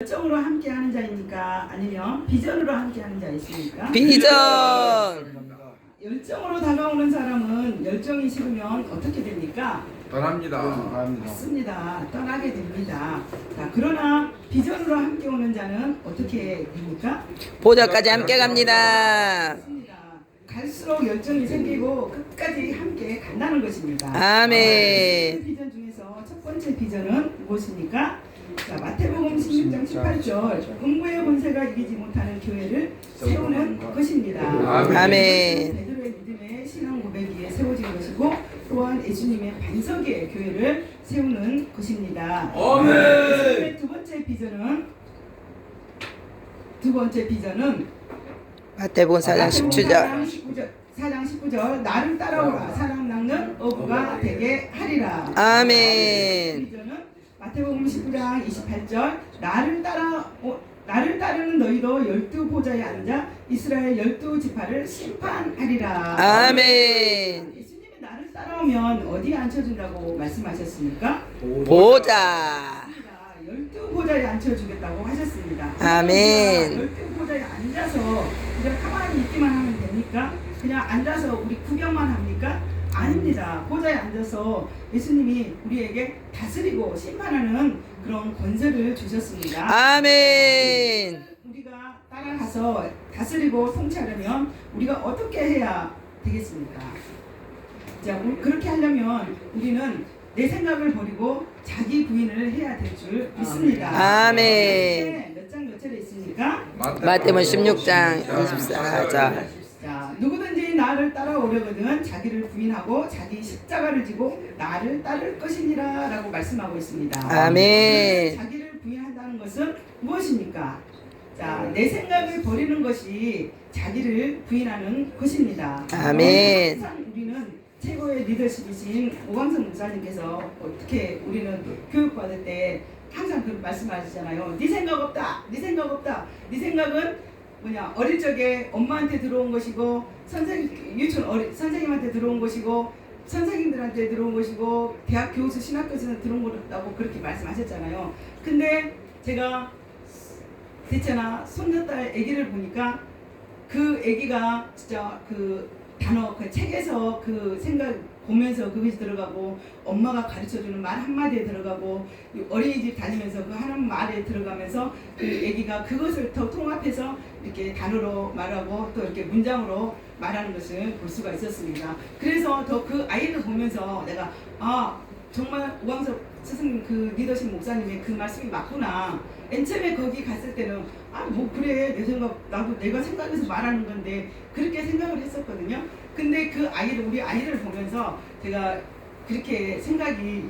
열정으로 함께하는 자입니까? 아니면 비전으로 함께하는 자 있습니까? 비전. 열정으로 다가오는 사람은 열정이 식으면 어떻게 됩니까? 떠납니다. 맞습니다. 떠나게 됩니다. 자, 그러나 비전으로 함께 오는 자는 어떻게 됩니까? 보좌까지 함께 갑니다. 맞습니다. 갈수록 열정이 생기고 끝까지 함께 간다는 것입니다. 아멘. 비전 중에서 첫 번째 비전은 무엇입니까? 자, 마태복음 16장 18절 공부의 본세가 이기지 못하는 교회를 세우는 것입니다. 아멘. 베드로의 믿음의 신앙 고백 위에 세워진 것이고 또한 예수님의 반석 위에 교회를 세우는 것입니다. 예수님의 두 번째 비전은 마태복음 4장 17절. 4장 19절 나를 따라오라 사람 낚는 어부가 되게 하리라. 아멘. 비전은 마태복음 19장 28절 나를 따르는 너희도 12보좌에 앉아 이스라엘 12지파를 심판하리라. 아멘. 예수님이 나를 따라오면 어디에 앉혀준다고 말씀하셨습니까? 보좌. 12보좌에 앉혀주겠다고 하셨습니다. 아멘. 12보좌에 앉아서 그냥 가만히 있기만 하면 됩니까? 그냥 앉아서 우리 구경만 합니까? 아닙니다. 보좌에 앉아서 예수님이 우리에게 다스리고 심판하는 그런 권세를 주셨습니다. 아멘. 우리가 따라가서 다스리고 통치하려면 우리가 어떻게 해야 되겠습니까? 자, 그렇게 하려면 우리는 내 생각을 버리고 자기 부인을 해야 될 줄 믿습니다. 아멘. 몇 장 몇 절에 있습니까? 마태복음 16장 24절. 자, 누구든지 나를 따라오려거든 자기를 부인하고 자기 십자가를 지고 나를 따를 것이니라 라고 말씀하고 있습니다. 아멘. 자기를 부인한다는 것은 무엇입니까? 자, 내 생각을 버리는 것이 자기를 부인하는 것입니다. 아멘. 항상 우리는 최고의 리더십이신 오광석 목사님께서 어떻게 우리는 교육받을 때 항상 그 말씀하시잖아요. 네 생각 없다. 네 생각 없다. 네 생각은 뭐냐, 어릴 적에 엄마한테 들어온 것이고 선생님한테 들어온 것이고 선생님들한테 들어온 것이고 대학 교수 신학교에서 들어온 거라고 그렇게 말씀하셨잖아요. 근데 제가 대체나 손녀딸 아기를 보니까 그 아기가 진짜 그 단어 그 책에서 그 생각 보면서 그것이 들어가고 엄마가 가르쳐주는 말 한마디에 들어가고 어린이집 다니면서 그 하는 말에 들어가면서 그 아기가 그것을 더 통합해서 이렇게 단어로 말하고 또 이렇게 문장으로 말하는 것을 볼 수가 있었습니다. 그래서 더 그 아이를 보면서 내가 정말 오광석 스승님 그 리더십 목사님의 그 말씀이 맞구나. 맨 처음에 거기 갔을 때는 뭐 그래 내 생각 나도 내가 생각해서 말하는 건데 그렇게 생각을 했었거든요. 근데 그 아이를 우리 아이를 보면서 제가 그렇게 생각이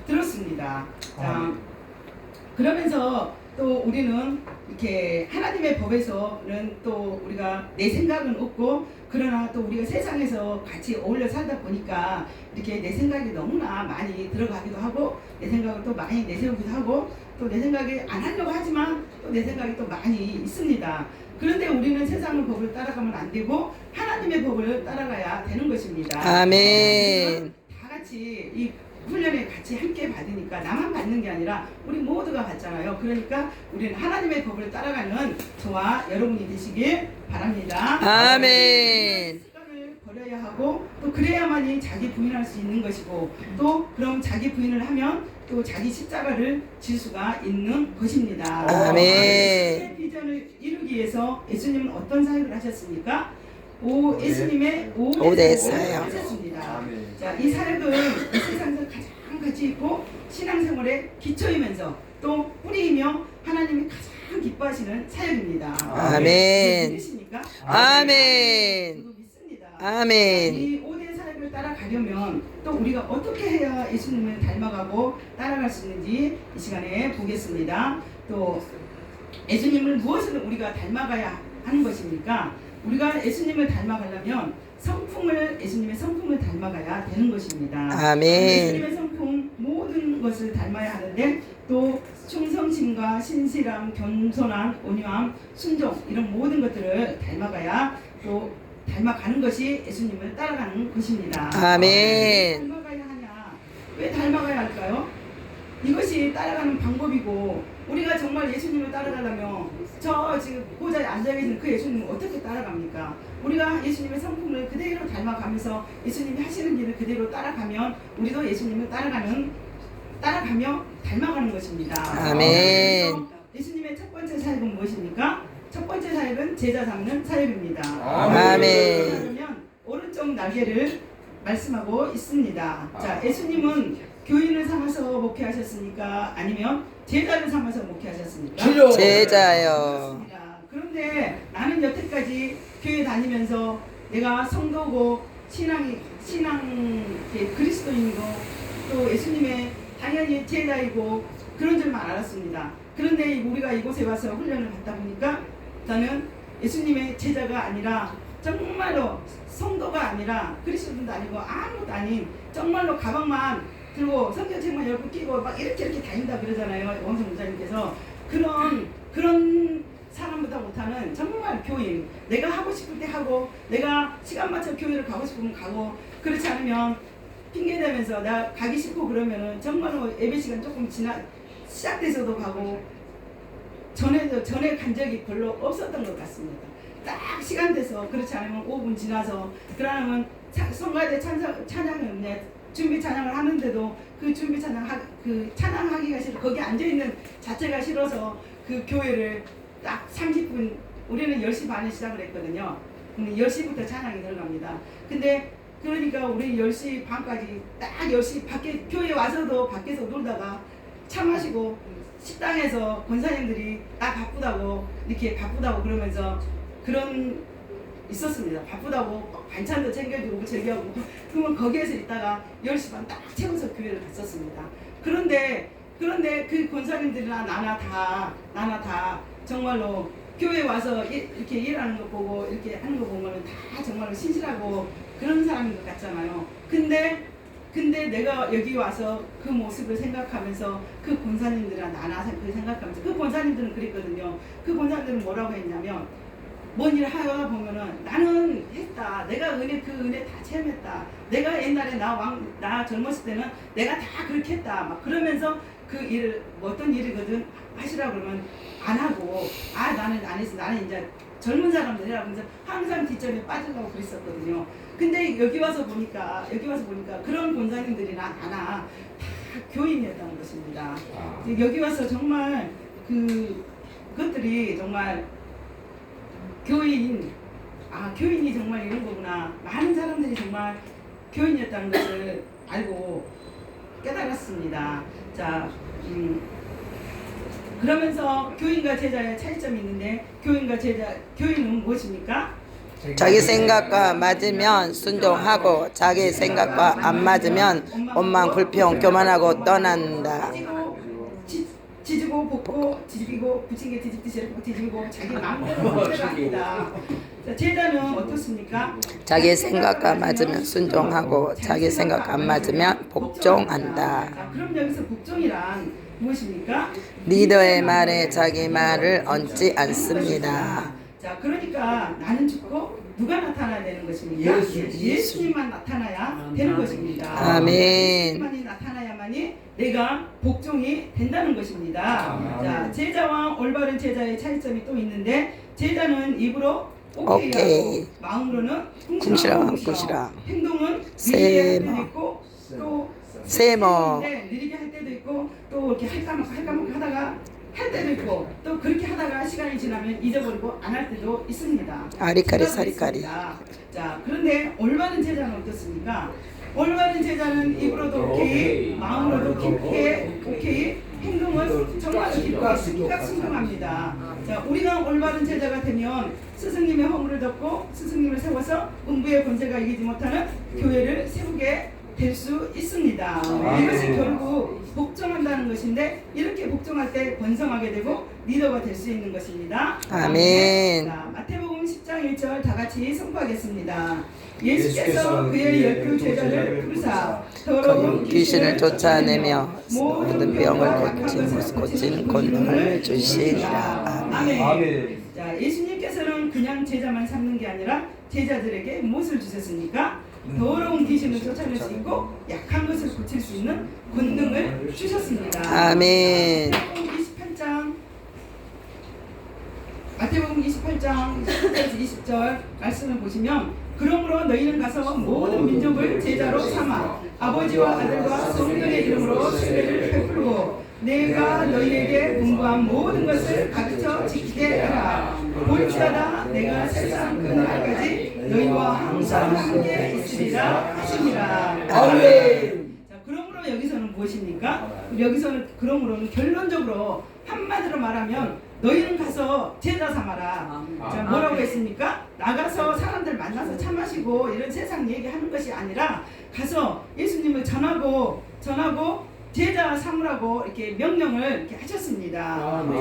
들었습니다. 자, 그러면서 또 우리는 이렇게 하나님의 법에서는 또 우리가 내 생각은 없고 그러나 또 우리가 세상에서 같이 어울려 살다 보니까 이렇게 내 생각이 너무나 많이 들어가기도 하고 내 생각을 또 많이 내세우기도 하고 또 내 생각이 안 하려고 하지만 또 내 생각이 또 많이 있습니다. 그런데 우리는 세상의 법을 따라가면 안 되고 하나님의 법을 따라가야 되는 것입니다. 아멘. 다 같이 이 훈련에 같이 함께 받으니까 나만 받는 게 아니라 우리 모두가 받잖아요. 그러니까 우리는 하나님의 법을 따라가는 저와 여러분이 되시길 바랍니다. 아멘. 습관을 버려야 하고 또 그래야만이 자기 부인할 수 있는 것이고 또 그럼 자기 부인을 하면 또 자기 십자가를 질 수가 있는 것입니다. 아멘. 예수님의 비전을 이루기 위해서 예수님은 어떤 사역을 하셨습니까? 예수님의 5대 사역을 하셨습니다. 자, 이 사역은 이 세상에서 가장 가치 있고 신앙생활의 기초이면서 또 뿌리이며 하나님이 가장 기뻐하시는 사역입니다. 아멘. 믿으십니까? 아멘. 저도 믿습니다. 아멘. 이 5대 사역을 따라가려면 또 우리가 어떻게 해야 예수님을 닮아가고 따라갈 수 있는지 이 시간에 보겠습니다. 또 예수님을 무엇을 우리가 닮아가야 하는 것입니까? 우리가 예수님을 닮아가려면 예수님의 성품을 닮아가야 되는 것입니다. 아멘. 예수님의 성품 모든 것을 닮아야 하는데 또 충성심과 신실함, 겸손함, 온유함, 순종 이런 모든 것들을 닮아가야 또 닮아가는 것이 예수님을 따라가는 것입니다. 아멘. 닮아가야 하냐? 왜 닮아가야 할까요? 이것이 따라가는 방법이고 우리가 정말 예수님을 따라가려면 저 지금 보좌에 앉아 계신 그 예수님을 어떻게 따라갑니까? 우리가 예수님의 성품을 그대로 닮아가면서 예수님이 하시는 일을 그대로 따라가면 우리도 예수님을 따라가며 닮아가는 것입니다. 아멘. 그래서 예수님의 첫 번째 사역은 무엇입니까? 첫 번째 사역은 제자 삼는 사역입니다. 아멘. 그러면 오른쪽 날개를 말씀하고 있습니다. 자, 예수님은 교인을 삼아서 목회하셨습니까? 아니면 제자를 삼아서 목회하셨습니까? 제자요. 그렇습니다. 그런데 나는 여태까지 교회 다니면서 내가 성도고 신앙 그리스도인이고 또 예수님의 당연히 제자이고 그런 줄만 알았습니다. 그런데 우리가 이곳에 와서 훈련을 받다 보니까 저는 예수님의 제자가 아니라 정말로 성도가 아니라 그리스도인도 아니고 아무것도 아닌 정말로 가방만 들고 성경책만 열고 끼고 막 이렇게 다닌다 그러잖아요. 원성 목사님께서 그런 사람보다 못하는 정말 교인, 내가 하고 싶을 때 하고 내가 시간 맞춰 교회를 가고 싶으면 가고 그렇지 않으면 핑계 대면서 나 가기 싫고 그러면은 정말로 예배 시간 조금 시작돼서도 가고 전에 간 적이 별로 없었던 것 같습니다. 딱 시간 돼서 그렇지 않으면 5분 지나서 그러면 성가대 찬양을 준비 찬양을 하는데도 그 준비 찬양하기가 싫어 거기 앉아 있는 자체가 싫어서 그 교회를 딱 30분 우리는 10시 반에 시작을 했거든요. 10시부터 찬양이 들어갑니다. 근데 그러니까 우리 10시 반까지 딱 10시 밖에 교회 와서도 밖에서 놀다가 차 마시고 식당에서 권사님들이 나 바쁘다고 이렇게 바쁘다고 그러면서 그런 있었습니다. 바쁘다고 반찬도 챙겨주고 저기하고 그러면 거기에서 있다가 10시 반 딱 채워서 교회를 갔었습니다. 그런데 그 권사님들이나 나나 다 정말로 교회 와서 이렇게 일하는 거 보고 이렇게 하는 거 보면 다 정말로 신실하고 그런 사람인 것 같잖아요. 근데 내가 여기 와서 그 모습을 생각하면서 그 권사님들이나 나나 그 생각하면서 그 권사님들은 그랬거든요. 그 권사님들은 뭐라고 했냐면 뭔 일 하다 보면은 나는 했다. 내가 그 은혜 다 체험했다. 내가 옛날에 나 젊었을 때는 내가 다 그렇게 했다. 막 그러면서 그 일을 어떤 일이거든 하시라 그러면 안 하고 나는 안 했어. 나는 이제 젊은 사람들 해라고 해서 항상 뒷전에 빠지려고 그랬었거든요. 근데 여기 와서 보니까 그런 권사님들이나 나나 다 교인이었다는 것입니다. 여기 와서 정말 그것들이 정말 교인이 정말 이런 거구나. 많은 사람들이 정말 교인이었다는 것을 알고 깨달았습니다. 자, 그러면서 교인과 제자의 차이점이 있는데 교인은 무엇입니까? 자기 생각과 맞으면 순종하고 자기 생각과 안 맞으면 원망 불평 교만하고 떠난다. 지지고 볶고 뒤집고 부침개 뒤집듯이 이렇게 뒤집고 자기 마음대로 합니다. 제자는 어떻습니까? 자기 생각과 맞으면 순종하고 자기 생각 안 맞으면 복종한다. 자, 그럼 여기서 복종이란 무엇입니까? 리더의 말에 자기 말을 얹지 않습니다. 자, 그러니까 나는 죽고 누가 나타나야 되는 것입니까? 예수님만 나타나야 되는 것입니다. 아멘. 예수님만이 나타나야만이 내가 복종이 된다는 것입니다. 자, 제자와 올바른 제자의 차이점이 또 있는데 제자는 입으로 오케이, 마음으로는 궁시렁, 행동은 느리게 할 때도 있고 또 세모 느리게 할 때도 있고 또 이렇게 할까말까 하다가 할 때도 있고 또 그렇게 하다가 시간이 지나면 잊어버리고 안 할 때도 있습니다. 아리까리 사리까리. 자, 그런데 올바른 제자는 어떻습니까? 올바른 제자는 입으로도 오케이, 마음으로도 오케이, 행동은 정말 깊게 순종합니다. 자, 우리가 올바른 제자가 되면 스승님의 허물을 덮고 스승님을 세워서 음부의 권세가 이기지 못하는 교회를 세우게 될 수 있습니다. 이것이 결국 복종한다는 것인데 이렇게 복종할 때 번성하게 되고 리더가 될 수 있는 것입니다. 아멘. 자, 마태복음 10장 1절 다 같이 선포하겠습니다. 예수께서 그의 12 제자를 부르사 더러운 귀신을 쫓아내며 모든 병을 고치는 권능을 주시니라. 아멘. 자, 예수님께서는 그냥 제자만 삼는 게 아니라 제자들에게 무엇을 주셨습니까? 더러운 귀신을 쫓아낼 수 있고 약한 것을 고칠 수 있는 권능을 주셨습니다. 아멘. 마태복음 28장 10절에서 20절 말씀을 보시면 그러므로 너희는 가서 모든 민족을 제자로 삼아 아버지와 아들과 성령의 이름으로 수배를 베풀고 내가 너희에게 분부한 모든 것을 가르쳐 지키게 하라. 볼지어다 내가 세상 끝날까지 너희와 항상 함께 있으리라 하시니라. 아멘. 자, 그러므로 여기서는 무엇입니까? 여기서는 그러므로는 결론적으로 한마디로 말하면 너희는 가서 제자 삼아라. 자, 뭐라고 했습니까? 나가서 사람들 만나서 차 마시고 이런 세상 얘기하는 것이 아니라 가서 예수님을 전하고 제자 삼으라고 이렇게 명령을 이렇게 하셨습니다.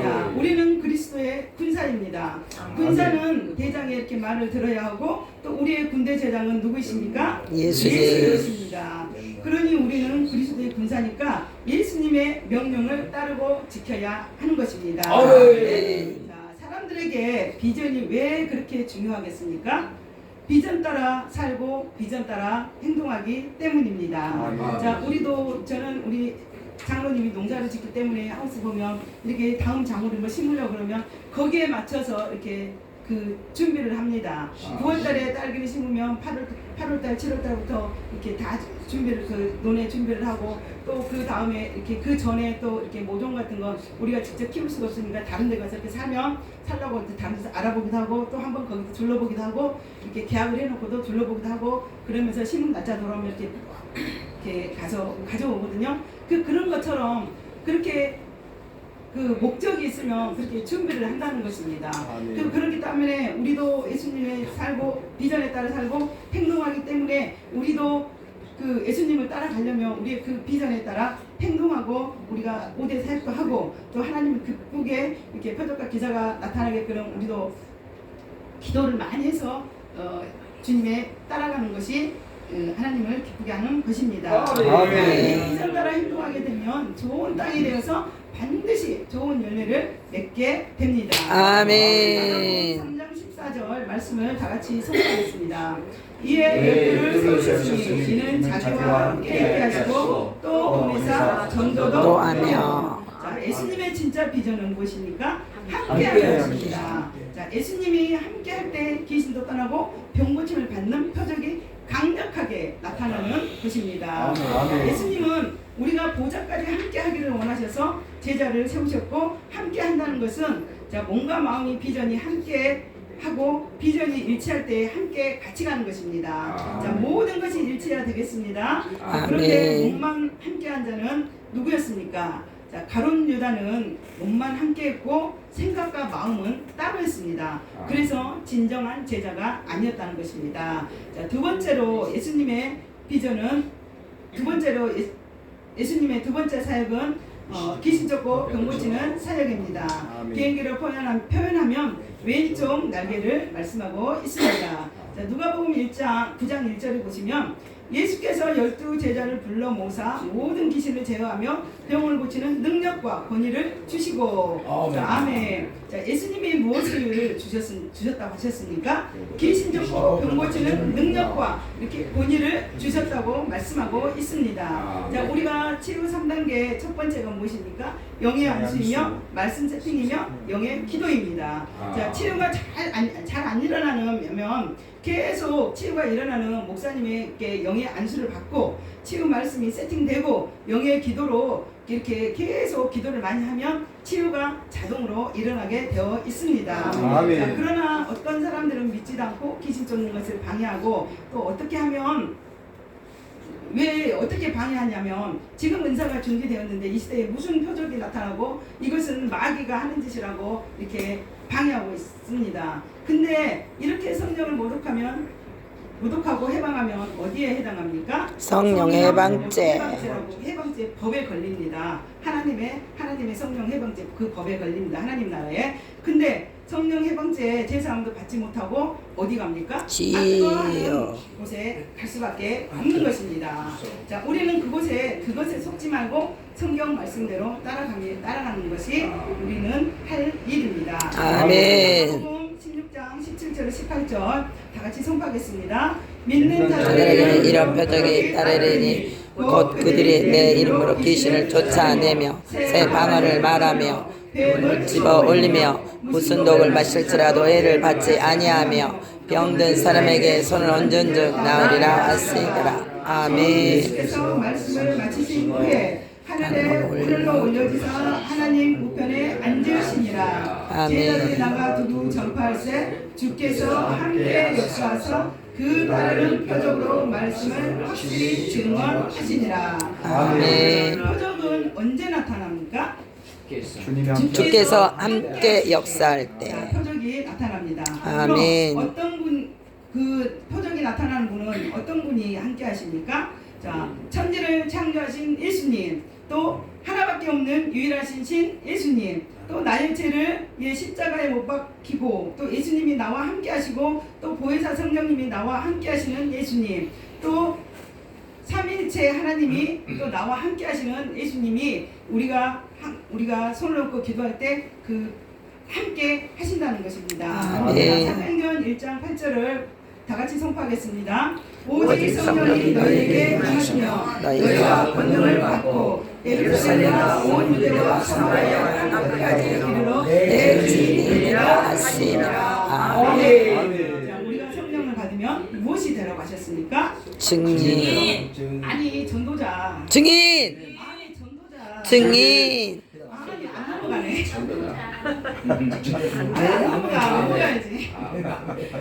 자, 우리는 그리스도의 군사입니다. 군사는 대장의 이렇게 말을 들어야 하고 또 우리의 군대 제장은 누구이십니까? 예수님. 예수님이십니다. 그러니 우리는 그리스도의 군사니까 예수님의 명령을 따르고 지켜야 하는 것입니다. 자, 사람들에게 비전이 왜 그렇게 중요하겠습니까? 비전 따라 살고 비전 따라 행동하기 때문입니다. 자, 저는 우리 장로님이 농사를 짓기 때문에 하우스 보면 이렇게 다음 작물을 뭐 심으려고 그러면 거기에 맞춰서 이렇게 그 준비를 합니다. 9월달에 딸기를 심으면 8월달, 7월달부터 이렇게 다 준비를 논에 준비를 하고 또 그 다음에 이렇게 그 전에 또 이렇게 모종 같은 건 우리가 직접 키울 수가 없으니까 다른 데 가서 이렇게 살라고 다른 데서 알아보기도 하고 또 한번 거기서 둘러보기도 하고 이렇게 계약을 해놓고도 둘러보기도 하고 그러면서 심은 날짜 돌아오면 이렇게 가서 가져오거든요. 그런 것처럼 그렇게 그 목적이 있으면 그렇게 준비를 한다는 것입니다. 그렇기 때문에 우리도 예수님의 살고 비전에 따라 살고 행동하기 때문에 우리도 그 예수님을 따라가려면 우리의 그 비전에 따라 행동하고 우리가 5대 사역도 하고 또 하나님을 기쁘게 이렇게 표적과 기사가 나타나게끔 우리도 기도를 많이 해서 주님의 따라가는 것이 하나님을 기쁘게 하는 것입니다. 비전 따라 행동하게 되면 좋은 땅이 되어서 반드시 좋은 열매를 맺게 됩니다. 아멘. 3장 14절 말씀을 다 같이 선포하겠습니다. 이에 열두를 세우셨으니 이는 자기와 함께 있게 하시고 또 보내사 전도도 하며. 자, 예수님의 진짜 비전은 무엇입니까? 함께하는 것입니다. 자, 예수님이 함께할 때 귀신도 떠나고 병고침을 받는 표적이 강력하게 나타나는 것입니다. 예수님은 우리가 보좌까지 함께하기를 원하셔서 제자를 세우셨고 함께한다는 것은 자, 몸과 마음이 비전이 함께 하고 비전이 일치할 때 함께 같이 가는 것입니다. 자, 모든 것이 일치해야 되겠습니다. 그런데 몸만 함께한 자는 누구였습니까? 자, 가룟 유다는 몸만 함께했고 생각과 마음은 따로 했습니다. 그래서 진정한 제자가 아니었다는 것입니다. 자, 두 번째로 예수님의 비전은 예수님의 두 번째 사역은 귀신 쫓고 병 고치는 사역입니다. 비행기로 표현하면 왼쪽 날개를 말씀하고 있습니다. 자, 누가복음 9장 1절을 보시면 예수께서 12 제자를 불러 모사 모든 귀신을 제어하며 병을 고치는 능력과 권위를 주시고. 자, 아멘. 자, 예수님이 무엇을 주셨다고 하셨습니까? 귀신 쫓고 병 고치는 능력과 이렇게 권위를 주셨다고 말씀하고 있습니다. 자, 우리가 치유 3단계 첫 번째가 무엇입니까? 영의 안수이며 말씀 세팅이며 영의 기도입니다. 자, 치유가 잘 안 일어나면 계속 치유가 일어나는 목사님에게 영의 안수를 받고 치유 말씀이 세팅되고 영의 기도로 이렇게 계속 기도를 많이 하면 치유가 자동으로 일어나게 되어 있습니다. 자, 그러나 어떤 사람들은 믿지도 않고 귀신 쫓는 것을 방해하고 또 어떻게 하면 왜 어떻게 방해하냐면 지금 은사가 준비되었는데 이 시대에 무슨 표적이 나타나고 이것은 마귀가 하는 짓이라고 이렇게 방해하고 있습니다. 근데 이렇게 성령을 모독하고 해방하면 어디에 해당합니까? 성령 해방죄. 해방죄 법에 걸립니다. 하나님의 성령 해방죄 그 법에 걸립니다. 하나님 나라에. 근데 성령 해방죄 제사함도 받지 못하고 어디 갑니까? 지옥 곳에 갈 수밖에 없는 것입니다. 자, 우리는 그것에 속지 말고 성경 말씀대로 따라가는 것이 우리는 할 일입니다. 아멘. 마태복음 16장 17절 18절 다 같이 선포하겠습니다. 믿는 자들에게는 이런 표적이 따르리니 곧 그들이 내 이름으로 귀신을 쫓아내며 새 방언을 말하며 뱀을 집어 올리며 무슨 독을 마실지라도 해를 받지 아니하며 병든 사람에게 손을 얹은 즉 나으리라 하시니라. 아멘. 예수께서 말씀을 마치신 후에 하늘에 오늘로 올려지사 하나님 우편에 앉으시니라. 아멘. 제자들이 나가 두루 전파할세 주께서 함께 역사하사 그 따르는 표적으로 말씀을 확실히 증언하시니라. 아멘. 표적은 언제 나타납니까? 주께서 함께 역사할 때. 표적이 나타납니다. 아멘. 그럼 어떤 분, 그 표적이 나타나는 분은 어떤 분이 함께 하십니까? 자, 천지를 창조하신 예수님, 또 하나밖에 없는 유일하신 신 예수님, 또 나의 죄를 십자가에 못 박히고 또 예수님이 나와 함께 하시고 또 보혜사 성령님이 나와 함께 하시는 예수님, 또 삼위일체 하나님이 또 나와 함께 하시는 예수님이 우리가 손을 얹고 기도할 때 그 함께 하신다는 것입니다. 네. 사도행전 1장 8절을 다 같이 선포하겠습니다. 오직 성령이 너희에게 임하시며 너희가 권능을 받고 예루살렘과 온 유대와 사마리아 땅끝까지 이르러 내 주인이라 하시니라. 아멘. 자, 우리가 성령을 받으면 무엇이 되라고 하셨습니까? 증인. 아니 전도자. 증인. 아니 전도자. 증인. 아니 안 넘어가네. 넘어가야지.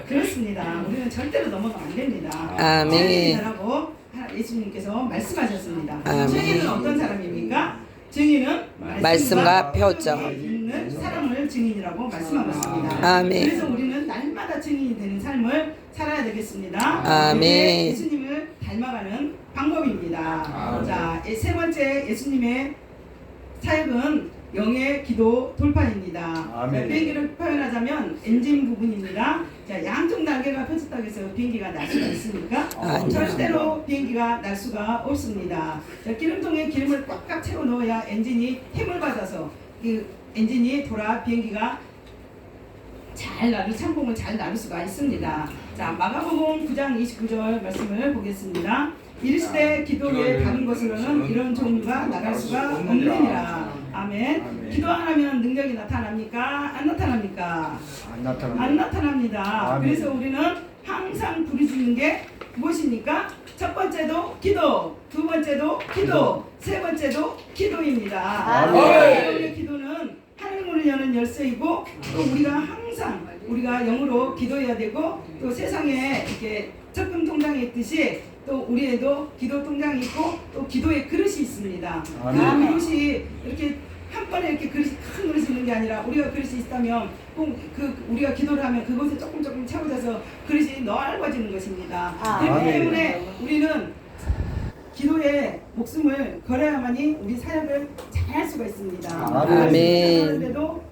그렇습니다. 우리는 절대로 넘어가면 안 됩니다. 아멘. 라고 예수님께서 말씀하셨습니다. 아멘. 증인은 어떤 사람입니까? 증인은 말씀과 표적. 있는 사람을 증인이라고 말씀하셨습니다. 아멘. 그래서 우리는 날마다 증인이 되는 삶을 살아야 되겠습니다. 아멘. 그게 예수님을 닮아가는 방법입니다. 자, 세 번째 예수님의 사역은 영의 기도 돌파입니다. 아멘. 비행기를 표현하자면 엔진 부분입니다. 자, 양쪽 날개가 펴졌다고 해서 비행기가 날 수가 있습니까? 아니요. 절대로 비행기가 날 수가 없습니다. 자, 기름통에 기름을 꽉꽉 채워 넣어야 엔진이 힘을 받아서 그 엔진이 돌아 비행기가 잘 나를 창공을 잘 나를 수가 있습니다. 자, 마가복음 9장 29절 말씀을 보겠습니다. 이르시되 기도에 다른 것으로는 이런 종류가 나갈 수가 없느니라. 아멘. 기도 안 하면 능력이 나타납니까? 안 나타납니까? 안 나타납니다. 아멘. 그래서 우리는 항상 부르짖는 게 무엇입니까? 첫 번째도 기도, 두 번째도 기도, 세 번째도 기도입니다. 아멘. 우리의 기도는 하늘문을 여는 열쇠이고 또 우리가 영으로 기도해야 되고 또 세상에 이렇게 적금 통장에 있듯이 또 우리에도 기도 통장이 있고 또 기도의 그릇이 있습니다. 아멘. 그 그릇이 이렇게 한 번에 이렇게 그릇이 큰 그릇이 있는 게 아니라 우리가 그릇이 있다면 꼭 우리가 기도를 하면 그것에 조금 채워져서 그릇이 넓어지는 것입니다. 그렇기 아멘. 때문에 우리는 기도에 목숨을 걸어야만이 우리 사역을 잘 할 수가 있습니다. 아멘. 그런데도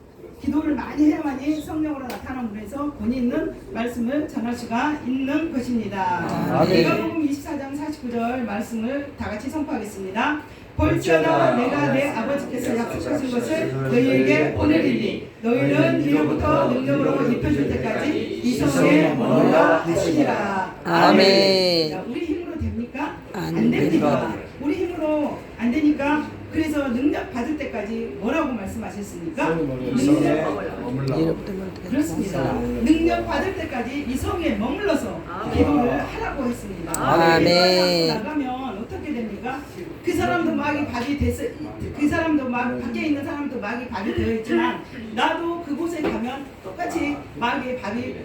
기도를 많이 해야만이 성령으로 나타난 분에서 본이 있는 말씀을 전할 수가 있는 것입니다. 아멘. 마가복음 24장 49절 말씀을 다 같이 선포하겠습니다. 볼지어다 내가 내 아버지께서 약속하신 것을 너희에게 보내리니 너희는 이로부터 능력으로 입혀줄 때까지 이 성에 머물라 하시니라. 아멘. 자, 우리 힘으로 됩니까? 안 안 됩니다. 됩니다. 우리 힘으로 안 되니까 그래서 능력 받을 때까지 뭐라고 말씀하셨습니까? 그렇습니다. 능력 받을 때까지 이 성에 머물러서 기도를 하라고 했습니다. 아멘. 나가면 어떻게 됩니까? 그 사람도 막이 밥이 돼서 그 사람도 막 밖에 있는 사람도 막이 밥이 되어 있지만 나도 그곳에 가면 똑같이 막의 밥이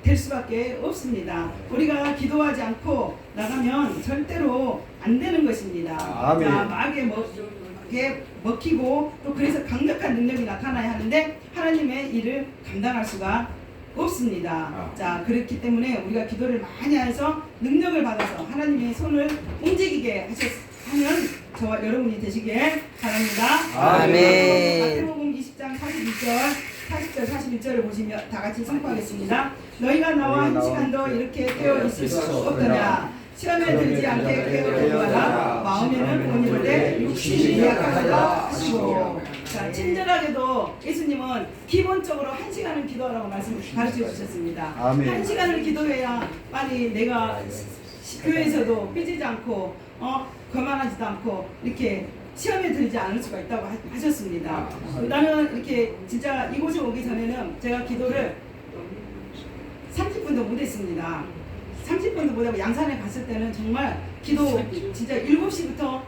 될 수밖에 없습니다. 우리가 기도하지 않고 나가면 절대로 안 되는 것입니다. 아멘. 자, 막에 먹히고 또 그래서 강력한 능력이 나타나야 하는데 하나님의 일을 감당할 수가 없습니다. 자, 그렇기 때문에 우리가 기도를 많이 해서 능력을 받아서 하나님의 손을 움직이게 하면 저와 여러분이 되시길 바랍니다. 아멘. 마태복음 20장 40절 41절을 보시면 다 같이 선포하겠습니다. 너희가 나와 한 시간도 이렇게 깨어 있을 수 없더냐. 시험에 들지 않게 깨어 기도하라. 마음에는 원이로되 육신이 약하다 하시고. 자, 친절하게도 예수님은 기본적으로 1시간을 기도하라고 말씀을 가르쳐 주셨습니다. 아멘. 1시간을 기도해야 빨리 내가 교회에서도 삐지지 않고 거만하지도 않고 이렇게 시험에 들지 않을 수가 있다고 하셨습니다. 나는 이렇게 진짜 이곳에 오기 전에는 제가 기도를 30분도 못했습니다. 30분도 못하고 양산에 갔을 때는 정말 기도 진짜 7시부터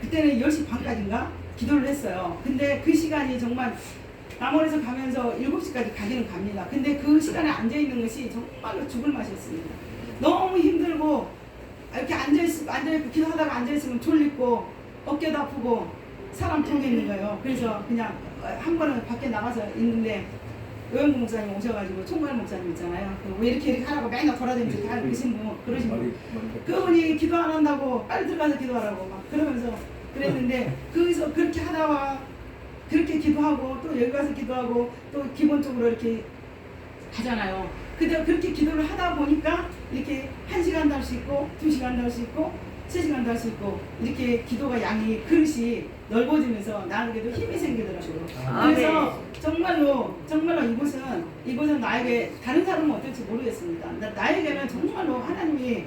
그때는 10시 반까지인가 기도를 했어요. 근데 그 시간이 정말 남원에서 가면서 7시까지 가기는 갑니다. 근데 그 시간에 앉아있는 것이 정말로 죽을 맛이었습니다. 너무 힘들고 이렇게 앉아있고 기도하다가 앉아있으면 졸리고 어깨도 아프고 사람 통에 있는 거예요. 그래서 그냥 한 번은 밖에 나가서 있는데 요영국 목사님 오셔가지고 총괄 목사님 있잖아요. 왜 이렇게 하라고 맨날 돌아다니면서 다 그러신 분 그분이 기도 안 한다고 빨리 들어가서 기도하라고 막 그러면서 그랬는데 거기서 그렇게 하다가 그렇게 기도하고 또 여기 가서 기도하고 또 기본적으로 이렇게 하잖아요. 근데 그렇게 기도를 하다 보니까 이렇게 1시간도 할 수 있고 2시간도 할 수 있고 3시간도 할 수 있고 이렇게 기도가 양이 그릇이 넓어지면서 나에게도 힘이 생기더라고요. 그래서 정말로 이곳은 나에게 다른 사람은 어떨지 모르겠습니다. 나에게는 정말로 하나님께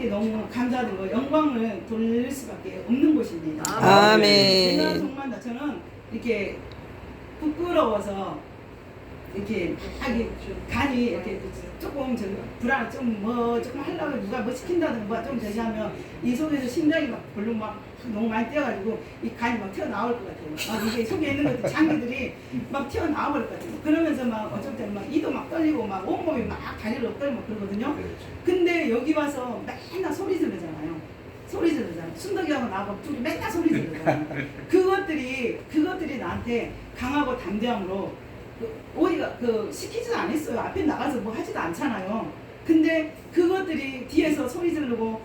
너무 감사드리고 영광을 돌릴 수밖에 없는 곳입니다. 아멘. 제가 정말 저는 이렇게 부끄러워서 이렇게 하기 간이 이렇게 조금 불안 조금 하려고 누가 뭐 시킨다든가 좀 제시하면 이 속에서 심장이 막 별로 막 너무 많이 뛰어가지고 이 간이 막 튀어나올 것 같아요. 막 이게 속에 있는 것들 장기들이 막 튀어나와버릴 것 같아요. 그러면서 막 어쩔 때는 막 이도 막 떨리고 막 온몸이 막 다리를 떨고 그러거든요. 근데 여기 와서 맨날 소리 지르잖아요. 순덕이하고 나하고 둘이 맨날 소리 지르잖아요. 그것들이 나한테 강하고 담대함으로 어디가 시키지도 않았어요. 앞에 나가서 뭐 하지도 않잖아요. 근데 그것들이 뒤에서 소리 지르고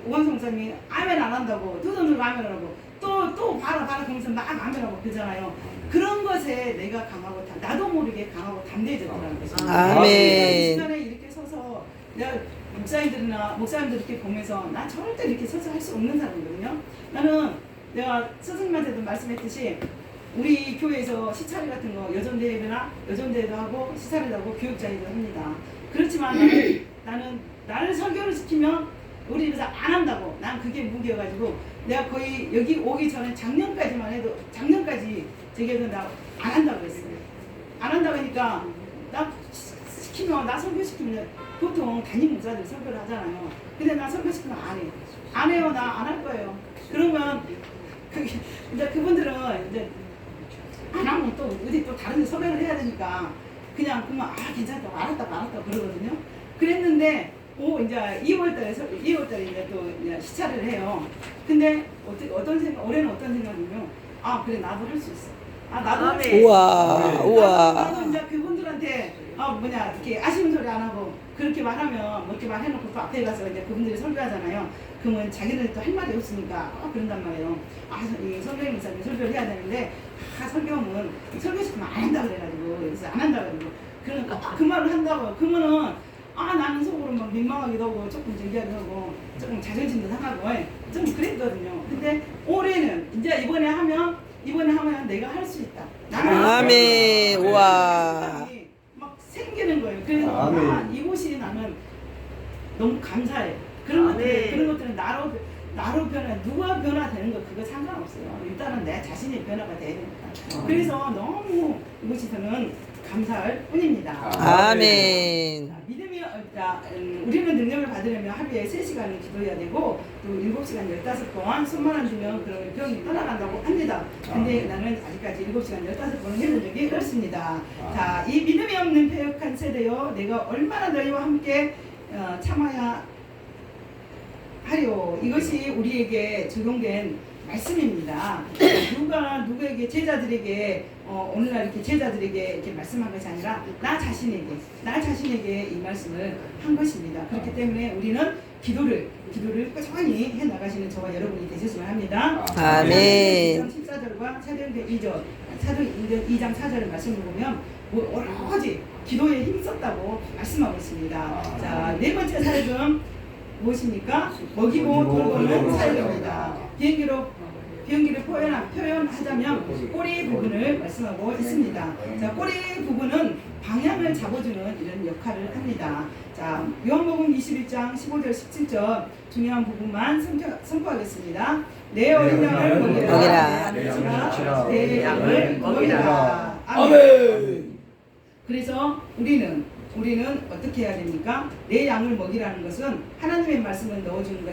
오광성 목사님이 아멘 안 한다고 두 손으로 아멘 하라고 또 봐라 그러면서 막 아멘하고 그러잖아요. 그런 것에 내가 강하고 나도 모르게 강하고 담대해졌더라는 거죠. 아멘. 시간에 이렇게 서서 내가 목사님들 이렇게 보면서 난 절대 이렇게 서서 할 수 없는 사람이거든요. 나는 내가 스승님한테도 말씀했듯이 우리 교회에서 시차례 같은 거 여전대회도 하고 시차례도 하고 교육자회도 합니다. 그렇지만 나는 나를 설교를 시키면 우리 집에서 안 한다고. 난 그게 무기여가지고 내가 거의 여기 오기 전에 작년까지 저기에서 나 안 한다고 그랬어요. 안 한다고 하니까 나 설교시키면 보통 담임 목사들 설교를 하잖아요. 근데 나 설교시키면 안 해요. 안 해요. 나 안 할 거예요. 그러면 이제 그분들은 이제 안 하면 또 어디 또 다른 데 설교를 해야 되니까 그냥 괜찮다고 알았다고 그러거든요. 그랬는데 이제 2월달에 이제 또 이제 시차를 해요. 근데 올해는 어떤 생각이면 그래 나도 할 수 있어. 나도 할 수 있어. 우와. 나도 이제 그분들한테 이렇게 아쉬운 소리 안 하고 그렇게 말하면 이렇게 말해놓고 또 앞에 가서 이제 그분들이 설교하잖아요. 그러면 자기들 또 할 말이 없으니까 그런단 말이에요. 이 선생님 목사님 설교를 해야 되는데 설교는 설교시키면 안 한다 그래가지고 그래서 안 한다 그래가지고 그러니까 그 말을 한다고 그러면은 나는 속으로 막 민망하기도 하고 조금 저기하기도 하고 조금 자존심도 상하고 좀 그랬거든요. 근데 올해는 이제 이번에 하면 내가 할 수 있다. 아멘. 우와. 막 생기는 거예요. 그래서 이곳이 나는 너무 감사해. 그런 것들은 나로 누가 변화되는 거 그거 상관없어요. 일단은 내 자신이 변화가 돼야 되니까. 그래서 너무 이곳이 저는 감사할 뿐입니다. 아멘. 우리는 능력을 받으려면 하루에 3시간을 기도해야 되고 또 7시간 15번 손만 주면 그런 병이 떠나간다고 합니다. 근데 나는 아직까지 7시간 15번을 해본 적이 없습니다. 자, 이 믿음이 없는 패역한 세대여 내가 얼마나 너희와 함께 참아야 하려. 이것이 우리에게 적용된 말씀입니다. 누구에게 제자들에게 오늘날 이렇게 제자들에게 이렇게 말씀한 것이 아니라 나 자신에게 이 말씀을 한 것입니다. 그렇기 때문에 우리는 기도를 꾸준히 해 나가시는 저와 여러분이 되셨으면 합니다. 아멘. 14절과 사도행전 2장 4절의 말씀을 보면 여러 가지 기도에 힘썼다고 말씀하고 있습니다. 자, 네 번째 사역은 무엇입니까? 먹이고 돌보는 사역입니다. 비행기를 표현하자면 꼬리 부분을 말씀하고 있습니다. 자, 꼬리 부분은 방향을 잡아주는 이런 역할을 합니다. 자, 요한복음 21장 15절 17절 중요한 부분만 선포하겠습니다. 내 어린 양을 먹이라. 내 양을 먹이라. 아멘. 그래서 우리는 어떻게 해야 됩니까? 내 양을 먹이라는 것은 하나님의 말씀을 넣어주는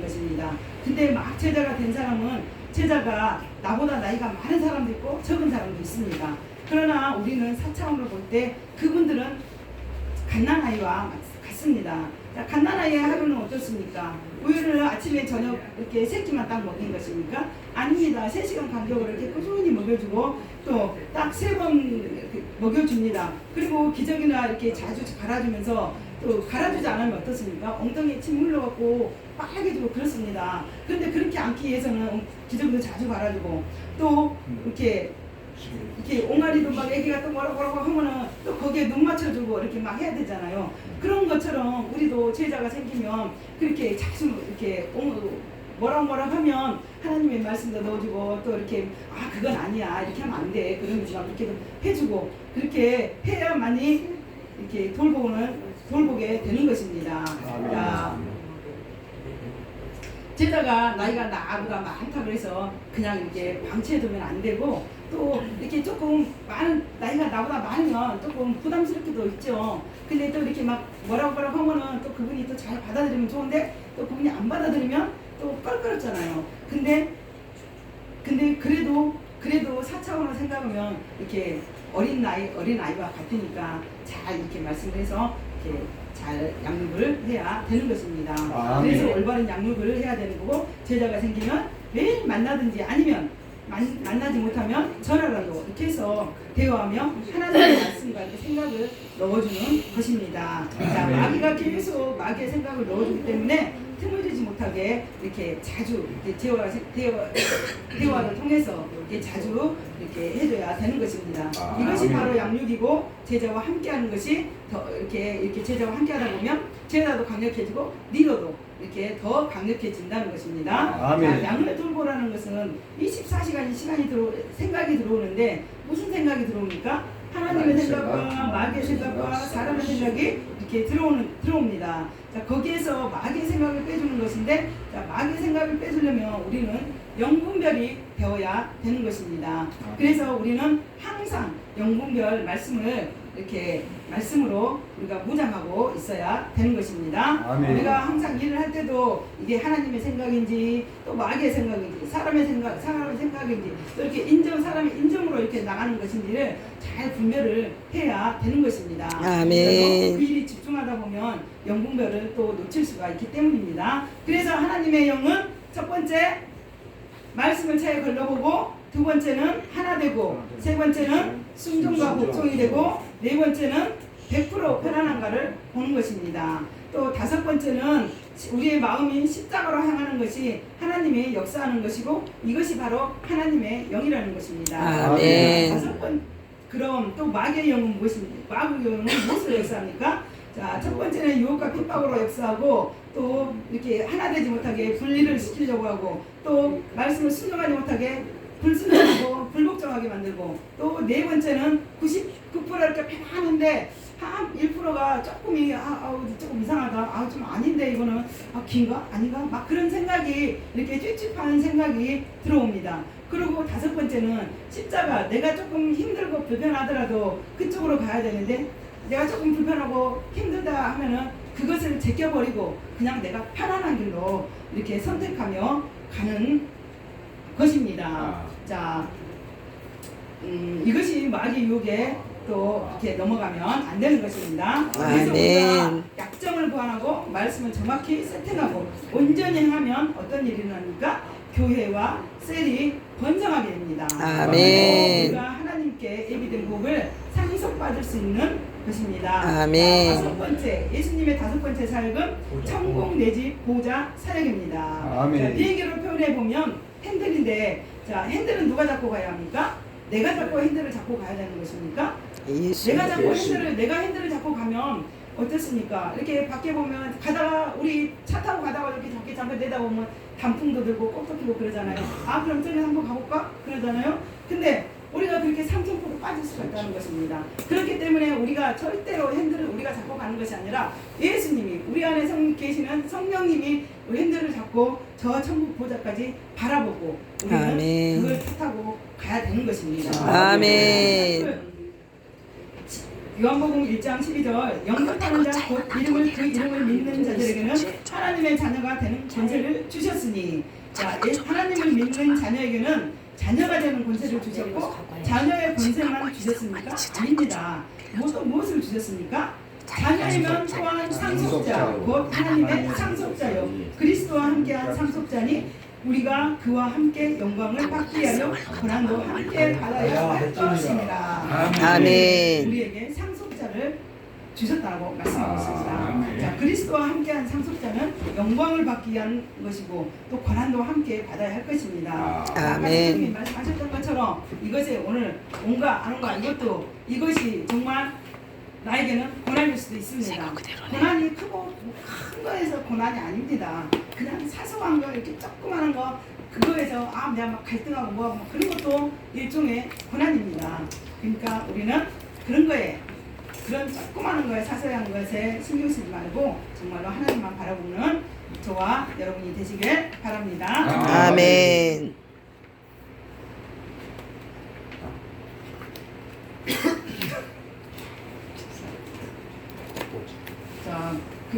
것입니다. 근데 막 제자가 된 사람은 제자가 나보다 나이가 많은 사람도 있고 적은 사람도 있습니다. 그러나 우리는 4차원으로 볼 때 그분들은 갓난아이와 같습니다. 자, 갓난아이의 하루는 어떻습니까? 우유를 아침에 저녁 이렇게 3끼만 딱 먹인 것입니까? 아닙니다. 3시간 간격으로 이렇게 꾸준히 먹여주고 또 딱 3번 먹여줍니다. 그리고 기저귀나 이렇게 자주 갈아주면서 또 갈아주지 않으면 어떻습니까? 엉덩이에 침 흘러갖고 빨개지고 그렇습니다. 그런데 그렇게 않기 위해서는 기저귀도 자주 갈아주고 또 이렇게 옹알이도 막 애기가 또 뭐라고 하면은 또 거기에 눈 맞춰주고 이렇게 막 해야 되잖아요. 그런 것처럼 우리도 제자가 생기면 그렇게 자주 이렇게 뭐라고 하면 하나님의 말씀도 넣어주고 또 이렇게 그건 아니야 이렇게 하면 안 돼 그러면서 이렇게 해주고 그렇게 해야만이 이렇게 돌보게 되는 것입니다. 자, 제자가 나이가 나보다 많다고 해서 그냥 이렇게 방치해두면 안 되고 또 이렇게 조금 나이가 나보다 많으면 조금 부담스럽기도 있죠. 근데 또 이렇게 막 뭐라고 하면은 또 그분이 또 잘 받아들이면 좋은데 또 그분이 안 받아들이면 또 껄끄럽잖아요. 근데 그래도 4차원으로 생각하면 이렇게 어린 아이와 같으니까 잘 이렇게 말씀을 해서 이렇게 잘 양육을 해야 되는 것입니다. 그래서 올바른 양육을 해야 되는 거고 제자가 생기면 매일 만나든지 아니면 만나지 못하면 전화라도 이렇게 해서 대화하며 하나님의 말씀과 이렇게 생각을 넣어주는 것입니다. 자, 마귀가 계속 마귀의 생각을 넣어주기 때문에 틈을 주지 못하게 이렇게 자주 대화를 통해서 이렇게 자주 이렇게 해줘야 되는 것입니다. 이것이 바로 양육이고 제자와 함께하는 것이 더 이렇게 제자와 함께하다 보면 제자도 강력해지고 리더도 이렇게 더 강력해진다는 것입니다. 자, 양을 돌보라는 것은 24시간이 생각이 들어오는데 무슨 생각이 들어옵니까? 하나님의 생각과 마귀의 생각과 사람의 생각이 이렇게 들어옵니다. 자, 거기에서 마귀의 생각을 빼주는 것인데 자, 마귀의 생각을 빼주려면 우리는 영분별이 되어야 되는 것입니다. 그래서 우리는 항상 영분별 말씀을 이렇게 말씀으로 우리가 무장하고 있어야 되는 것입니다. 우리가 항상 일을 할 때도 이게 하나님의 생각인지 또 마귀의 생각인지 사람의 생각인지 또 이렇게 사람의 인정으로 이렇게 나가는 것인지를 잘 분별을 해야 되는 것입니다. 아멘. 그 일이 집중하다 보면 영분별을 또 놓칠 수가 있기 때문입니다. 그래서 하나님의 영은 첫 번째 말씀을 차에 걸러보고 두 번째는 하나 되고 세 번째는 순종과 복종이 되고 네 번째는 100% 편안한가를 보는 것입니다. 또 다섯 번째는 우리의 마음이 십자가로 향하는 것이 하나님의 역사하는 것이고 이것이 바로 하나님의 영이라는 것입니다. 아멘. 그럼 또 마귀의 영은 무엇입니까? 마귀의 영은 무엇으로 역사합니까? 자, 첫 번째는 유혹과 핍박으로 역사하고 또 이렇게 하나 되지 못하게 분리를 시키려고 하고 또 말씀을 순종하지 못하게 불순종하고 불복종하게 만들고 또 네 번째는 99% 이렇게 편안한데 한 1%가 조금 이상하다. 좀 아닌데 이거는 긴가? 아닌가? 막 그런 생각이 이렇게 찝찝한 생각이 들어옵니다. 그리고 다섯 번째는 십자가 내가 조금 힘들고 불편하더라도 그쪽으로 가야 되는데 내가 조금 불편하고 힘들다 하면은 그것을 제껴버리고 그냥 내가 편안한 길로 이렇게 선택하며 가는 것입니다. 자, 이것이 마귀 유혹에 또 이렇게 넘어가면 안 되는 것입니다. 그래서 우리가 약점을 보완하고 말씀을 정확히 세팅하고 온전히 행하면 어떤 일이 일어납니까? 교회와 셀이 번성하게 됩니다. 아멘. 우리가 하나님께 예비된 복을 상속받을 수 있는 것입니다. 아멘. 다섯 번째, 예수님의 다섯 번째 사역은 천국 내지 보좌 사역입니다. 아멘. 자, 비행기로 표현해 보면 핸들인데, 자, 핸들은 누가 잡고 가야 합니까? 내가 잡고 핸들을 잡고 가야 되는 것입니까? 예수. 내가 핸들을 잡고 가면 어떻습니까? 이렇게 밖에 보면 가다가 우리 차 타고 가다가 이렇게 밖에 잠깐 내다보면 단풍도 들고 꽃도 피고 그러잖아요. 아 그럼 저기 한번 가볼까? 그러잖아요. 근데 우리가 그렇게 삼천포로 빠질 수가 있다는 것입니다. 그렇기 때문에 우리가 절대로 핸들을 우리가 잡고 가는 것이 아니라 예수님이 우리 안에 계시는 성령님이 우리 핸들을 잡고 저 천국 보좌까지 바라보고 우리는 아멘. 그걸 타고 가야 되는 것입니다. 아멘. 요한복음 1장 12절 영접하는 자 곧 그 이름을 믿는 자들에게는 하나님의 자녀가 되는 권세를 주셨으니 자, 하나님을 믿는 자녀에게는 자녀가 되는 권세를 주셨고 자녀의 권세만 주셨습니까? 아닙니다. 무엇을 주셨습니까? 자녀이면 또한 상속자 곧 하나님의 상속자요 그리스도와 함께한 상속자니 우리가 그와 함께 영광을 받기 하려 고난도 함께 받아야 할 것입니다. 아멘. 우리에게 상속자를 주셨다고 말씀하고 있습니다. 자, 그리스도와 함께한 상속자는 영광을 받기 위한 것이고 또 고난도 함께 받아야 할 것입니다. 아멘. 말씀하셨던 것처럼 이것에 오늘 온가 안 온가 이것이 정말 나에게는 고난일 수도 있습니다. 고난이 크고 큰 거에서 고난이 아닙니다. 그냥 사소한 거 이렇게 조그마한 거 그거에서 내가 막 갈등하고 뭐 그런 것도 일종의 고난입니다. 그러니까 우리는 그런 거에 그런 조그마한 거에 사소한 것에 신경 쓰지 말고 정말로 하나님만 바라보는 저와 여러분이 되시길 바랍니다. 아멘.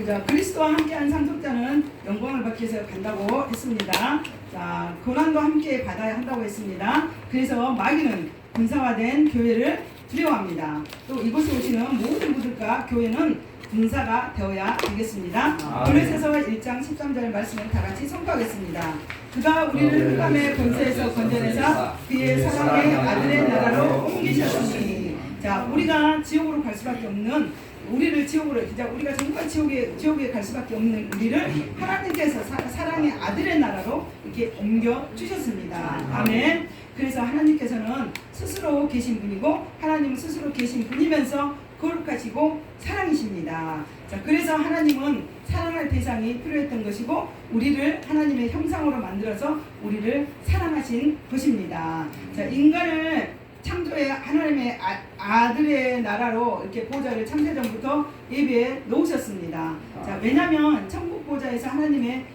자, 그리스도와 함께한 상속자는 영광을 받기 위해서 간다고 했습니다. 자, 고난도 함께 받아야 한다고 했습니다. 그래서 마귀는 군사화된 교회를 두려워합니다. 또 이곳에 오시는 모든 분들과 교회는 군사가 되어야 되겠습니다. 골로새서 1장 13절 말씀을 다 같이 선포하겠습니다. 그가 우리를 흑암의 권세에서 건져내사 그의 사랑의 아들의 나라로 옮기셨으니 자, 우리가 지옥으로 갈 수밖에 없는 우리를 지옥으로 우리가 정말 지옥에 갈 수밖에 없는 우리를 하나님께서 사랑의 아들의 나라로 이렇게 옮겨 주셨습니다. 아멘. 그래서 하나님께서는 스스로 계신 분이고 하나님은 스스로 계신 분이면서 거룩하시고 사랑이십니다. 자, 그래서 하나님은 사랑할 대상이 필요했던 것이고 우리를 하나님의 형상으로 만들어서 우리를 사랑하신 것입니다. 자, 인간을 창조의 하나님의 아들의 나라로 이렇게 보좌를 창세전부터 예배에 놓으셨습니다. 자, 왜냐하면 천국 보좌에서 하나님의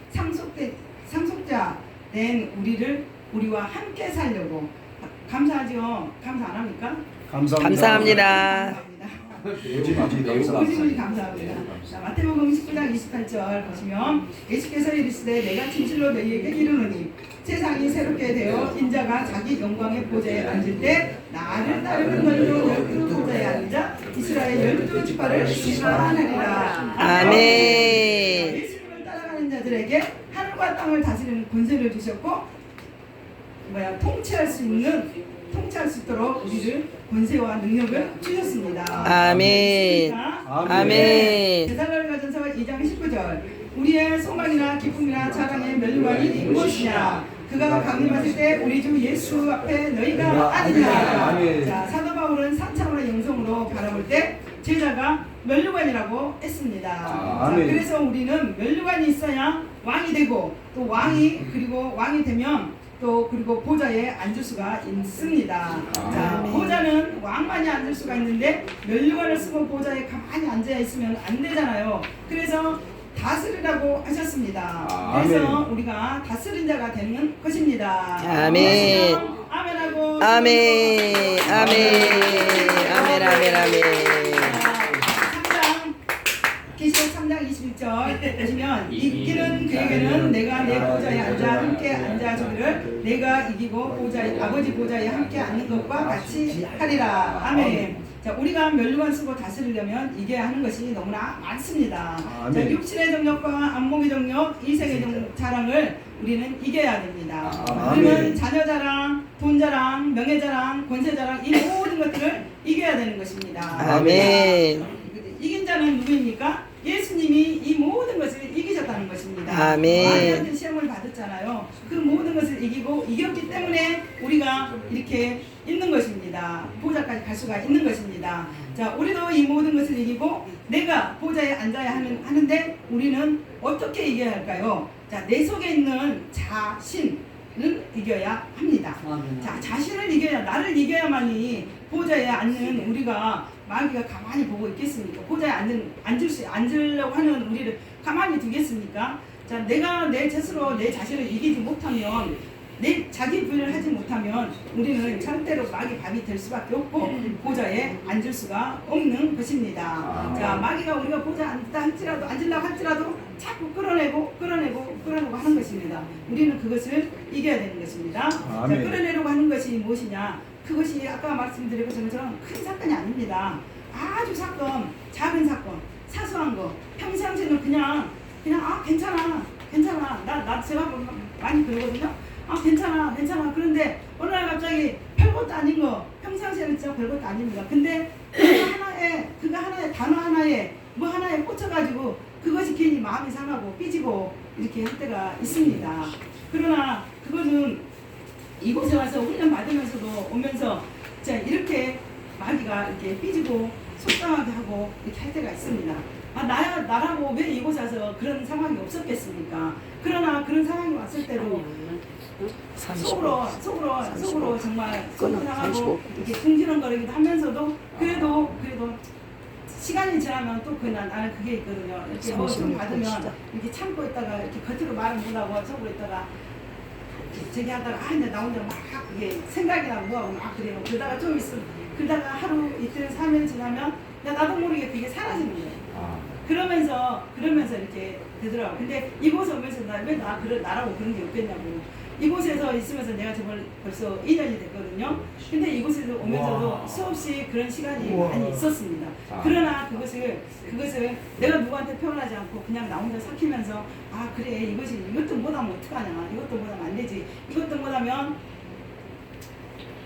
상속자 된 우리와 함께 살려고 감사하죠. 감사 안 합니까? 감사합니다. 오직오직 감사합니다. 자, 마태복음 19장 28절 보시면 예수께서 이르시되 내가 진실로 너희에게 이르노니 세상이 새롭게 되어 인자가 자기 영광의 보좌에 앉을 때 나를 따르는 걸로 12보좌에 앉아 이스라엘 12지파를 심판하리라. 아멘. 예수님을 따라가는 자들에게 하늘과 땅을 다스리는 권세를 주셨고 통치할 수 있도록 우리를 권세와 능력을 주셨습니다. 아멘. 아멘. 데살로니가전서 2장 19절 우리의 소망이나 기쁨이나 자랑의 멸류관이 무엇이냐 그가 강림하실 때 우리 주 예수 앞에 너희가 아니냐. 자, 사도 바울은 3차원의 영성으로 바라볼 때 제자가 멸류관이라고 했습니다. 자, 그래서 우리는 멸류관이 있어야 왕이 되고 또 왕이 되면 그리고 보좌에 앉을 수가 있습니다. 자, 보좌는 왕만이 앉을 수가 있는데 멸류관을 쓰고 보좌에 가만히 앉아 있으면 안 되잖아요. 그래서 다스리라고 하셨습니다. 그래서 우리가 다스린 자가 되는 것입니다. 아멘. 아멘하고 아멘. 아멘. 계시록 3장 21절 보시면 이기는 그에게는 내가 내 보좌에 앉아 함께 앉아주기를 내가 이기고 아버지 보좌에 함께 앉는 것과 같이 하리라. 아멘. 자, 우리가 멸류관 쓰고 다스리려면 이겨야 하는 것이 너무나 많습니다. 자, 육신의 정력과 안목의 정력, 이생의 자랑을 우리는 이겨야 됩니다. 그러면 자녀 자랑, 돈 자랑, 명예 자랑, 권세 자랑 이 모든 것들을 이겨야 되는 것입니다. 아멘. 이긴 자는 누구입니까? 예수님이 이 모든 것을 이기셨다는 것입니다. 아멘. 마귀한테 시험을 받았잖아요. 그 모든 것을 이겼기 때문에 우리가 이렇게 있는 것입니다. 보좌까지 갈 수가 있는 것입니다. 자, 자, 우리도 이 모든 것을 이기고 내가 보좌에 앉아야 하는데 우리는 어떻게 이겨야 할까요? 자, 내 속에 있는 자신을 이겨야 합니다. 자, 자신을 이겨야, 나를 이겨야만이 보좌에 앉는 우리가 마귀가 가만히 보고 있겠습니까? 보좌에 앉으려고 하는 우리를 가만히 두겠습니까? 자, 내가 내 스스로 내 자신을 이기지 못하면, 내 자기 부인을 하지 못하면 우리는 절대로 마귀 밥이 될 수밖에 없고 보좌에 앉을 수가 없는 것입니다. 자, 마귀가 우리가 보좌에 앉으려고 할지라도 자꾸 끌어내고 하는 것입니다. 우리는 그것을 이겨야 되는 것입니다. 자, 끌어내려고 하는 것이 무엇이냐? 그것이 아까 말씀드린 것처럼 큰 사건이 아닙니다. 아주 사건, 작은 사건, 사소한 거, 평상시에는 그냥 괜찮아. 나 제가 많이 그러거든요. 괜찮아. 그런데 어느 날 갑자기 별것도 아닌 거, 평상시에는 진짜 별것도 아닙니다. 근데 그거 하나에 단어 하나에 뭐 하나에 꽂혀가지고 그것이 괜히 마음이 상하고 삐지고 이렇게 할 때가 있습니다. 그러나 그거는 이곳에 와서 훈련 받으면서도 오면서 자, 이렇게 마귀가 이렇게 삐지고 속상하게 하고 이렇게 할 때가 있습니다. 나라고 왜 이곳에 와서 그런 상황이 없었겠습니까? 그러나 그런 상황이 왔을 때도 속으로 정말 속상하고 이렇게 궁지렁거리기도 하면서도 그래도 시간이 지나면 또 나는 그게 있거든요. 이렇게 뭐 좀 받으면 이렇게 참고 있다가 이렇게 겉으로 말은 못하고 속으로 있다가 저기 하다가 근데 나 혼자 막 그게 생각이 나고 뭐하고 막 그래요. 그러다가 좀 있으면 그러다가 하루 이틀 3일 지나면 나도 모르게 그게 사라지는 거예요. 그러면서 이렇게 되더라고요. 근데 이곳에 오면서 왜 나라고 그런 게 없겠냐고. 이곳에서 있으면서 내가 정말 벌써 2년이 됐거든요. 근데 이곳에서 오면서도 수없이 그런 시간이 많이 있었습니다. 그러나 그것을 내가 누구한테 표현하지 않고 그냥 나 혼자 삭히면서 그래 이것도 못하면 어떡하냐. 이것도 못하면 안 되지. 이것도 못하면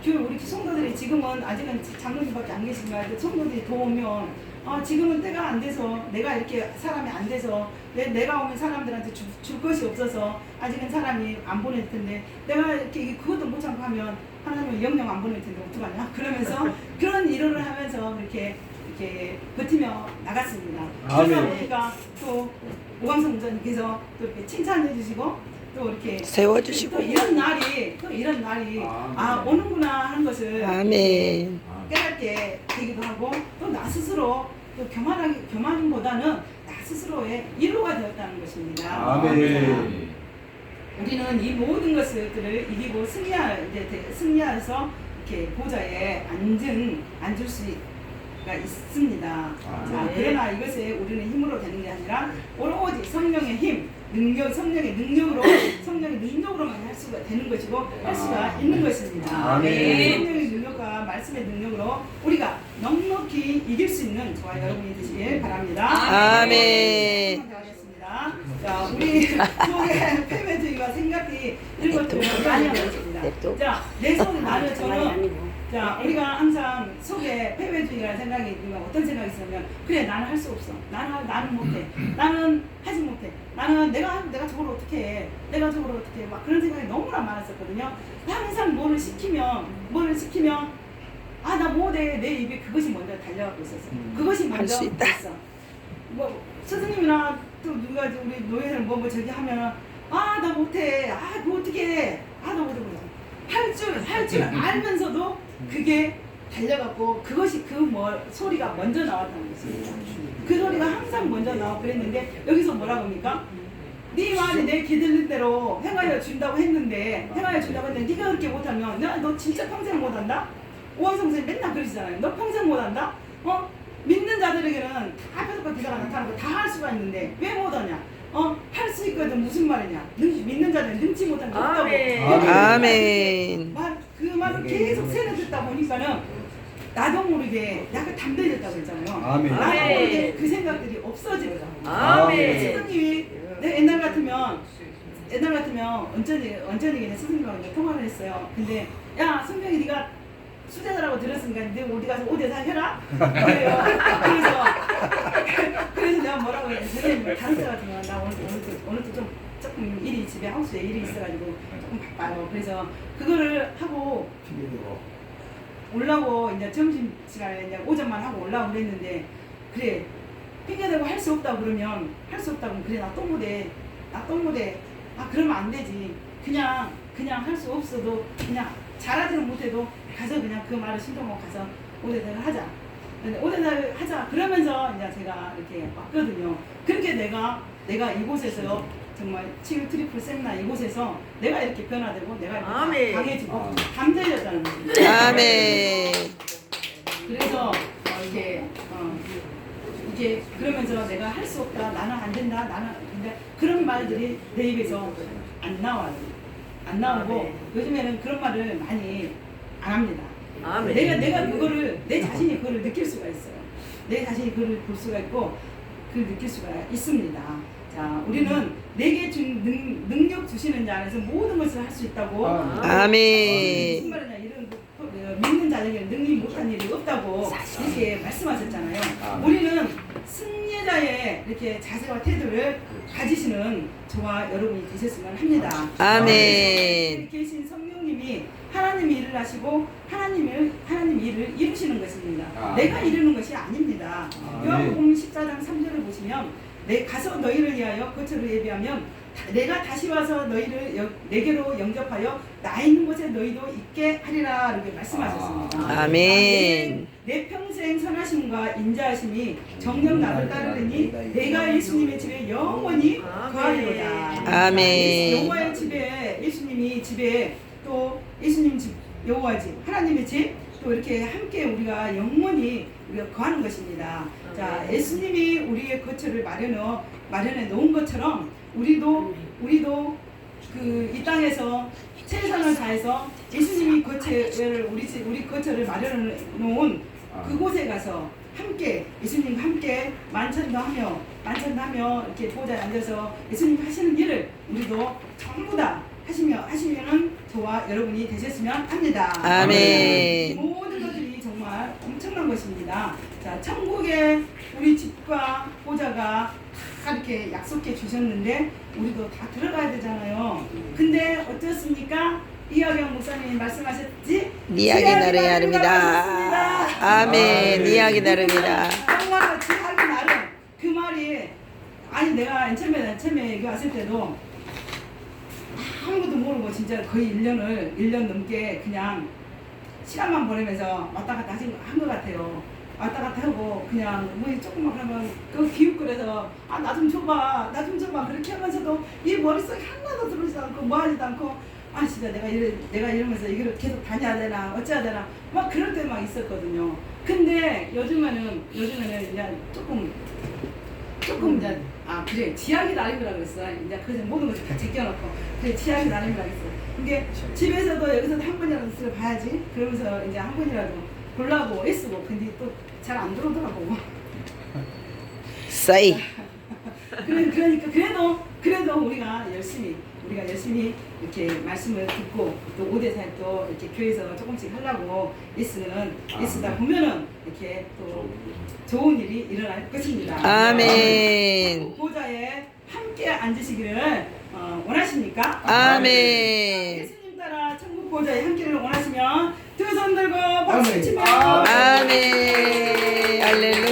우리 성도들이 지금은 아직은 장로님밖에 안 계시지만 성도들이 더 오면 지금은 때가 안 돼서 내가 이렇게 사람이 안 돼서 내가 오면 사람들한테 줄 것이 없어서 아직은 사람이 안 보낼 텐데 내가 이렇게 그것도 못 참고 하면 하나님은 영영 안 보낼 텐데 어떡하냐 그러면서 그런 일을 하면서 이렇게 버티며 나갔습니다. 그러다 보니까 또 오광성 목사님께서 또 이렇게 칭찬해 주시고 또 이렇게 세워주시고 또 이런 날이 오는구나 하는 것을 아멘. 깨닫게 되기도 하고 또 나 스스로 또 교만보다는 나 스스로의 위로가 되었다는 것입니다. 아멘. 우리는 이 모든 것들을 이기고 승리해서 이렇게 보좌에 앉을 수가 있습니다. 자, 그러나 이것에 우리는 힘으로 되는 게 아니라 오로지 성령의 힘, 성령의 능력으로만 할 수가 되는 것이고 할 수가 있는 것입니다. 성령의 능력과 말씀의 능력으로 우리가 넉넉히 이길 수 있는 저와 여러분이 되시길 바랍니다. 아멘. 하겠습니다. 자, 우리 속에 패배주의와 생각이 이런 것들을 많이 하고 있습니다. 자, 내 속에 저는 자, 우리가 항상 속에 패배주의라는 생각이 있으면 어떤 생각이 있으면 그래 나는 할 수 없어. 나는 못해. 나는 하지 못해. 나는 내가 저걸 어떻게 해. 내가 저걸 어떻게 해. 막 그런 생각이 너무나 많았었거든요. 항상 뭐를 시키면 나 못해. 내 입에 그것이 먼저 달려가고 있었어. 그것이 먼저 있어. 뭐 스승님이나 또 누가 우리 노예는 뭐 저기 하면 나 못해. 그거 어떻게 해. 나 못해. 할 줄 알면서도 그게 달려갖고 그것이 소리가 먼저 나왔다는 것입니다. 그 소리가 항상 먼저 나오고 그랬는데 여기서 뭐라고 합니까? 네 말이 내 기들는 대로 행하여 준다고 했는데 네가 그렇게 못하면 너 진짜 평생 못한다? 오왕성 선생님 맨날 그러시잖아요. 너 평생 못한다? 믿는 자들에게는 다 표적과 기사가 나타나고 다 할 수가 있는데 왜 못하냐? 할 수 있거든 무슨 말이냐? 믿는 자는 능치 못한 게 없다고. 아멘. 그 말을 계속 세뇌 듣다 보니까는 나도 모르게 약간 담대해졌다고 했잖아요. 아멘. 나도 모르게 그 생각들이 없어지더라고요. 아멘. 스승님이 옛날 같으면 언전이게 스승님하고 통화를 했어요. 근데 야 성경이 네가 수제자라고 들었으니까 너 어디 가서 오대사 해라. 그래요. 그래서 내가 뭐라고 해? 선생님 다른 때 같으면 나 오늘도 조금 일이 집에 하우스에 일이 있어가지고 조금 바빠요. 그래서 그거를 하고 올라고 이제 점심시간에 이제 오전만 하고 올라고 그랬는데 그래 핑계대고 할 수 없다고 그러면 할 수 없다고 그래 나 또 못해 아 그러면 안 되지 그냥 할 수 없어도 그냥 잘하지는 못해도 가서 그냥 그 말을 신동하고 가서 오대사를 하자 오대사를 하자 그러면서 이제 제가 이렇게 왔거든요. 그렇게 내가 이곳에서 정말 치유 트리플 세미나 이곳에서 내가 이렇게 변화되고 내가 이렇게 아멘. 강해지고 감사해졌다는 거죠. 아멘. 그래서 이게 그러면서 내가 할 수 없다 나는 안 된다 나는 근데 그런 말들이 내 입에서 안 나와요. 안 나오고 아멘. 요즘에는 그런 말을 많이 안 합니다. 아멘. 내가 그거를 내 자신이 그거를 느낄 수가 있어요. 내 자신이 그걸 볼 수가 있고 그걸 느낄 수가 있습니다. 자, 우리는 내게 준 능력 주시는 자 안에서 모든 것을 할 수 있다고. 아멘. 무슨 말이냐 이런 믿는 자에게 능히 못한 일이 없다고 이렇게 말씀하셨잖아요. 우리는 승리자의 이렇게 자세와 태도를 가지시는 저와 여러분이 되셨으면 합니다. 아멘. 계신 성령님이 하나님이 일을 하시고 하나님 일을 이루시는 것입니다. 내가 이루는 것이 아닙니다. 요한복음 14장 3절을 보시면 내 가서 너희를 위하여 거처를 예비하면 내가 다시 와서 너희를 내게로 영접하여 나 있는 곳에 너희도 있게 하리라 이렇게 말씀하셨습니다. 아멘. 내 평생 선하심과 인자하심이 정녕 나를 따르니 내가 예수님의 집에 영원히 거하리로다. 아멘. 여호와의 집에 예수님이 집에 또 예수님 집 여호와 집 하나님의 집 또 이렇게 함께 우리가 영원히 우리가 거하는 것입니다. 자, 예수님이 우리의 거처를 마련해 놓은 것처럼 우리도 그 이 땅에서 최선을 다해서 예수님이 거처를 우리 거처를 마련해 놓은 그곳에 가서 함께 예수님과 함께 만찬도 하며 이렇게 보좌에 앉아서 예수님 하시는 일을 우리도 전부 다 하시면은 저와 여러분이 되셨으면 합니다. 아멘. 모든 것들이 정말 엄청난 것입니다. 자, 천국에 우리 집과 보좌가 다 이렇게 약속해 주셨는데 우리도 다 들어가야 되잖아요. 근데 어떻습니까? 이하경 목사님이 말씀하셨지? 니하기 나름이다. 아멘. 니하기 나름이다. 정말 지하기 나름 그 말이 아니 내가 처음에 여기 왔을 때도 아무것도 모르고 진짜 거의 1년 넘게 그냥 시간만 보내면서 왔다 갔다 한 것 같아요. 왔다 갔다 하고 그냥 뭐 조금만 하면 그 기웃거려서 아 나 좀 줘봐 그렇게 하면서도 이 머릿속에 하나도 들어오지도 않고 뭐 하지도 않고 아 진짜 내가 이러면서 이걸 계속 다녀야 되나 어찌해야 되나 막 그럴 때 막 있었거든요. 근데 요즘에는 이제 조금 이제 그래 지하기 나름이라 그랬어. 이제 그래서 모든 것을 다 제껴놓고 그래 지하기 나름이라 그랬어. 이게 집에서도 여기서도 한 번이라도 들어봐야지. 그러면서 이제 한 번이라도 보려고 애쓰고 근데 또 잘 안 들어오더라고. 싸이. 그러니까 그래도 우리가 열심히 이렇게 말씀을 듣고 또 5대4 또 이렇게 교회에서 조금씩 하려고 애쓰다 보면은 이렇게 또 좋은 일이 일어날 것입니다. 아멘. 보좌에 함께 앉으시기를 원하십니까? 아멘. 예수님 따라 천국 보좌에 함께를 원하시면 두 손 들고 박수 치며 아멘. 할렐루야.